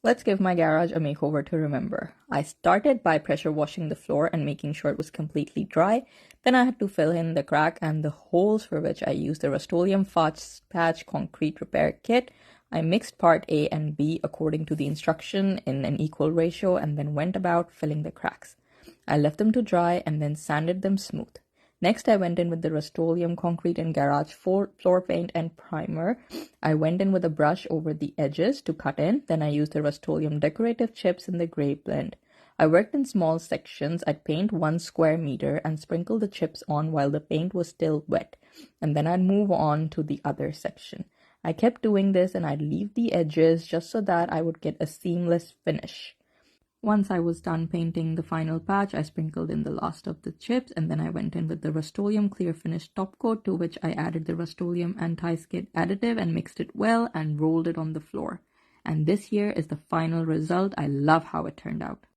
Let's give my garage a makeover to remember. I started by pressure washing the floor and making sure it was completely dry. Then I had to fill in the crack and the holes, for which I used the Rust-Oleum Fast Patch Concrete Repair Kit. I mixed part A and B according to the instruction in an equal ratio and then went about filling the cracks. I left them to dry and then sanded them smooth. Next, I went in with the Rust-Oleum concrete and garage floor paint and primer. I went in with a brush over the edges to cut in. Then I used the Rust-Oleum Decorative Chips in the gray blend. I worked in small sections. I'd paint 1 square meter and sprinkle the chips on while the paint was still wet. And then I'd move on to the other section. I kept doing this and I'd leave the edges just so that I would get a seamless finish. Once I was done painting the final patch, I sprinkled in the last of the chips and then I went in with the Rust-Oleum Clear Finish top coat, to which I added the Rust-Oleum Anti-Skid additive and mixed it well and rolled it on the floor. And this here is the final result. I love how it turned out.